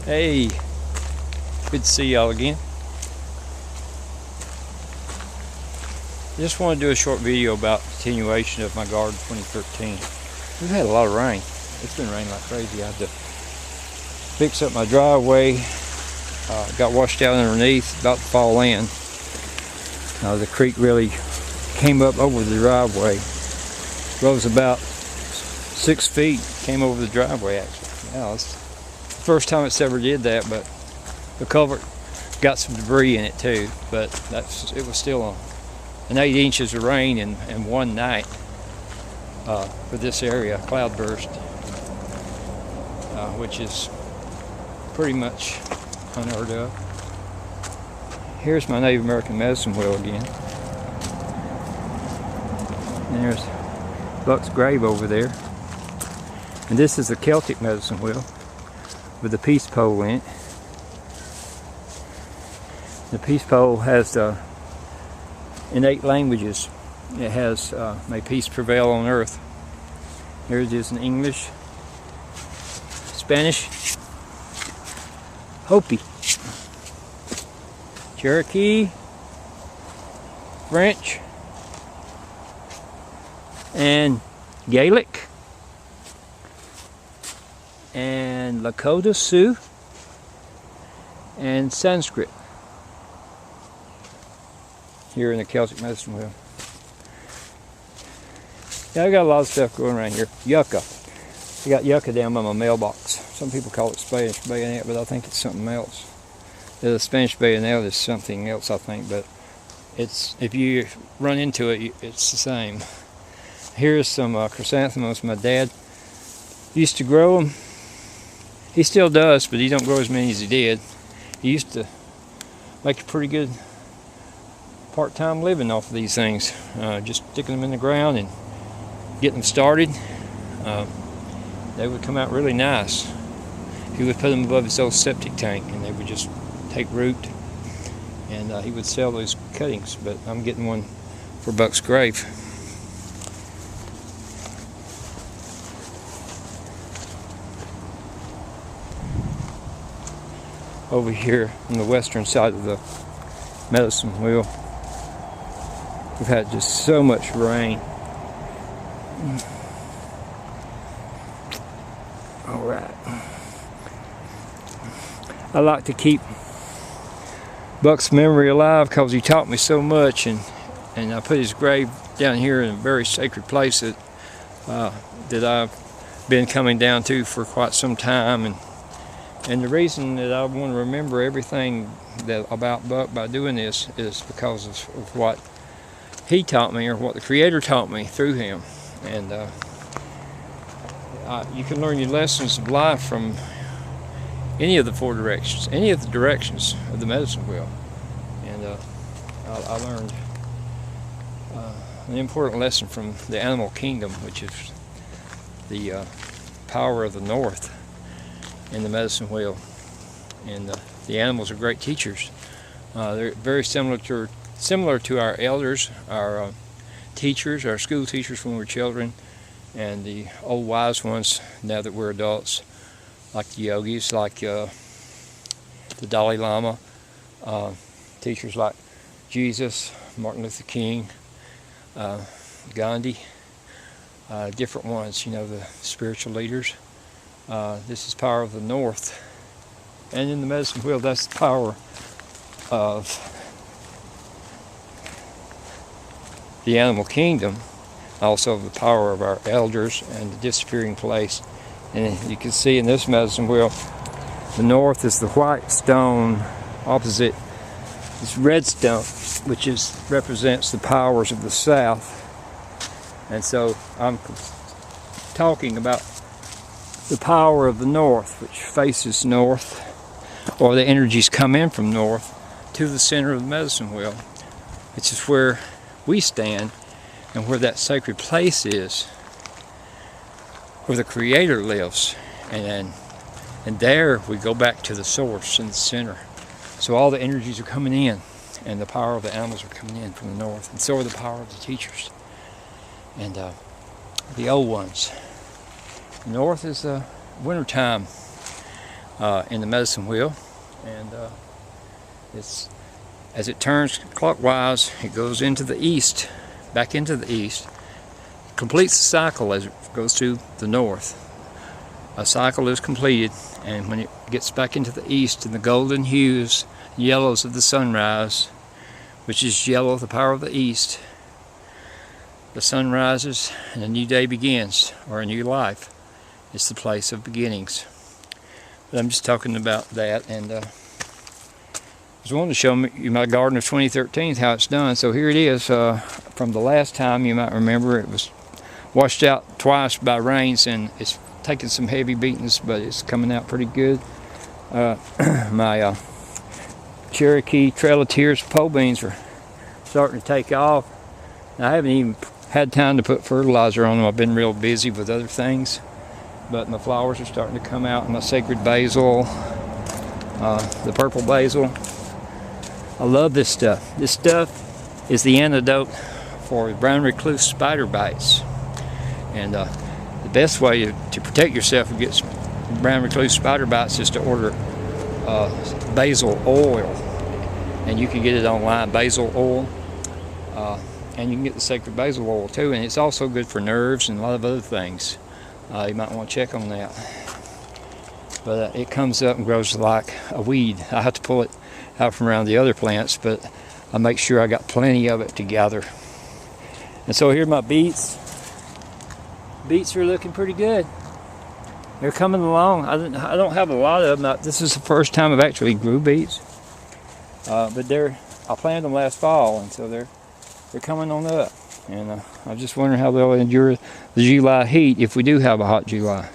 Hey, good to see y'all again. Just want to do a short video about continuation of my garden 2013. We've had a lot of rain. It's been raining like crazy. I had to fix up my driveway. Got washed out underneath, about to fall in. The creek really came up over the driveway. Rose about 6 feet, came over the driveway actually. Yeah, it's the first time it's ever did that, but the culvert got some debris in it too, but it was still an 8 inches of rain in one night for this area, cloudburst, which is pretty much unheard of. Here's my Native American medicine wheel again. And there's Buck's grave over there. And this is the Celtic medicine wheel with the peace pole in it. The peace pole has in 8 languages. It has may peace prevail on earth. Here it is in English, Spanish, Hopi, Cherokee, French, and Gaelic, and Lakota Sioux, and Sanskrit. Here in the Celtic medicine wheel. Yeah, I got a lot of stuff going around here. Yucca. I got yucca down by my mailbox. Some people call it Spanish bayonet, but I think it's something else. The Spanish bayonet is something else, I think, but if you run into it, it's the same. Here's some chrysanthemums. My dad used to grow them. He still does, but he don't grow as many as he did. He used to make a pretty good part-time living off of these things, just sticking them in the ground and getting them started. They would come out really nice. He would put them above his old septic tank and they would just take root, and he would sell those cuttings, but I'm getting one for Buck's grave. Over here on the western side of the medicine wheel, we've had just so much rain. All right. I like to keep Buck's memory alive because he taught me so much, and I put his grave down here in a very sacred place that I've been coming down to for quite some time, and the reason that I want to remember everything about Buck by doing this is because of what he taught me, or what the Creator taught me through him. And you can learn your lessons of life from any of the 4 directions, any of the directions of the medicine wheel. And I learned an important lesson from the animal kingdom, which is the power of the north in the medicine wheel. And the animals are great teachers. They're very similar to our elders, our teachers, our school teachers when we were children, and the old wise ones now that we're adults, like the yogis, like the Dalai Lama, teachers like Jesus, Martin Luther King, Gandhi, different ones, the spiritual leaders. This is power of the north. And in the medicine wheel, that's the power of the animal kingdom, also the power of our elders and the disappearing place. And you can see in this medicine wheel, the north is the white stone, opposite is red stone, which represents the powers of the south. And so I'm talking about the power of the north, which faces north, or the energies come in from north to the center of the medicine wheel, which is where we stand and where that sacred place is, where the Creator lives. And there we go back to the source in the center. So all the energies are coming in, and the power of the animals are coming in from the north, and so are the power of the teachers and the old ones. The north is wintertime. in the medicine wheel, and as it turns clockwise, it goes into the east, back into the east, completes the cycle as it goes to the north. A cycle is completed, and when it gets back into the east in the golden hues, yellows of the sunrise, which is yellow, the power of the east, the sun rises and a new day begins, or a new life. It's the place of beginnings. But I'm just talking about that, and I just wanted to show you my garden of 2013, how it's done. So here it is. From the last time, you might remember, it was washed out twice by rains, and it's taken some heavy beatings, but it's coming out pretty good. My Cherokee Trail of Tears pole beans are starting to take off. I haven't even had time to put fertilizer on them. I've been real busy with other things, but my flowers are starting to come out. My sacred basil, the purple basil. I love this stuff. This stuff is the antidote for brown recluse spider bites, and the best way to protect yourself against brown recluse spider bites is to order basil oil, and you can get it online, basil oil. And you can get the sacred basil oil too, and it's also good for nerves and a lot of other things. You might want to check on that. But it comes up and grows like a weed. I have to pull it out from around the other plants, but I make sure I got plenty of it to gather. And so here are my beets. Beets are looking pretty good. They're coming along. I don't have a lot of them. This is the first time I've actually grew beets, but I planted them last fall, and so they're coming on up, and I'm just wondering how they'll endure the July heat if we do have a hot July.